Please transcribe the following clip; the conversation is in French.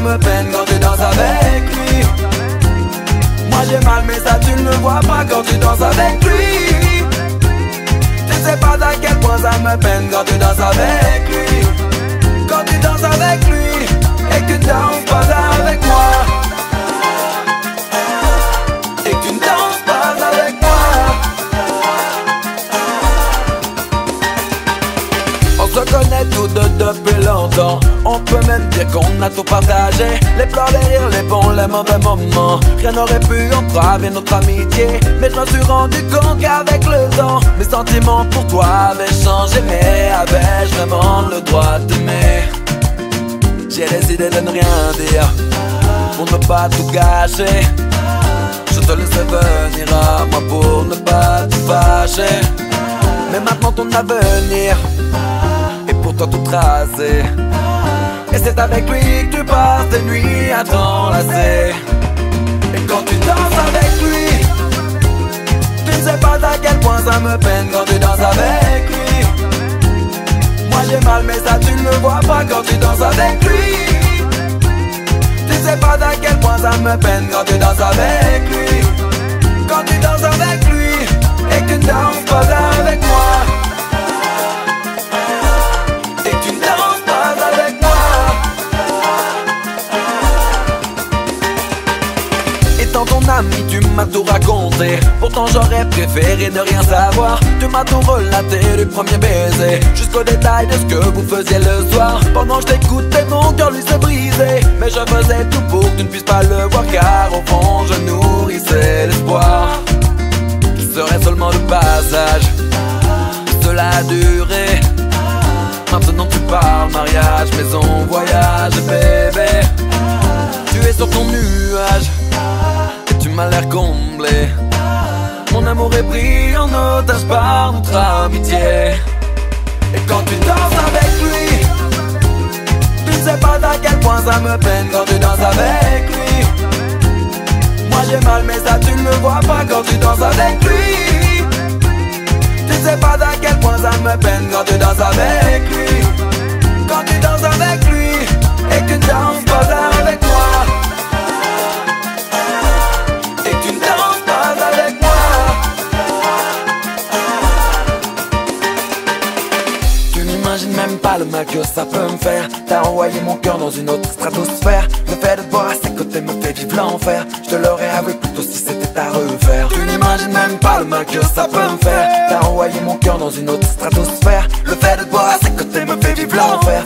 me peine quand tu danses avec lui. Moi j'ai mal mais ça tu ne le vois pas quand tu danses avec lui. Tu sais pas à quel point ça me peine quand tu danses avec lui. Quand tu danses avec lui et que tu ne danses pas avec moi. Et que tu ne danses pas avec moi. On se connaît tous deux depuis longtemps. On peut même dire qu'on a tout partagé. Les pleurs, les rires, les bons, les mauvais moments. Rien n'aurait pu entraver notre amitié. Mais je me suis rendu compte qu'avec le temps mes sentiments pour toi avaient changé. Mais avais-je vraiment le droit d'aimer? J'ai décidé de ne rien dire pour ne pas tout gâcher. Je te laissais venir à moi pour ne pas te fâcher. Mais maintenant ton avenir est pour toi tout tracé. Et c'est avec lui que tu passes des nuits à t'enlacer. Et quand tu danses avec lui, tu ne sais pas à quel point ça me peine quand tu danses avec lui. Moi j'ai mal mais ça tu ne le vois pas quand tu danses avec lui. Tu sais pas à quel point ça me peine quand tu danses avec lui. Quand tu danses avec lui et que tu ne danses pas avec moi. Et que tu ne danses pas avec moi. Étant ton ami tu m'as tout raconté. Pourtant j'aurais préféré ne rien savoir. Tu m'as tout relaté du premier baiser jusqu'au détail de ce que vous faisiez le soir. Pendant que je t'écoutais mon cœur lui s'est brisé. Mais je faisais tout pour que tu ne puisses pas le voir. Car au fond je nourrissais l'espoir qu'il serait seulement de passage. Cela a duré. Maintenant tu parles mariage, maison, voyage, bébé. Tu es sur ton nuage et tu m'as l'air comblé. Mon amour est pris en otage par notre amitié. Et quand tu danses avec lui, tu ne sais pas à quel point ça me peine quand tu danses avec lui. Moi j'ai mal mais ça tu ne le vois pas quand tu danses avec lui. Tu ne sais pas à quel point ça me peine quand tu danses avec lui. Quand tu danses avec lui et que tu ne danses pas avec moi. Et que tu ne danses pas avec moi. Tu n'imagines même pas le mal que ça peut me faire. T'as envoyé mon cœur dans une autre stratosphère. Le fait de te voir à ses côtés me fait vivre l'enfer. Je te l'aurais avoué plutôt si c'était à refaire. Tu n'imagines même pas le mal que ça peut me faire. T'as envoyé mon cœur dans une autre stratosphère. Le fait de te voir à ses côtés me fait vivre l'enfer.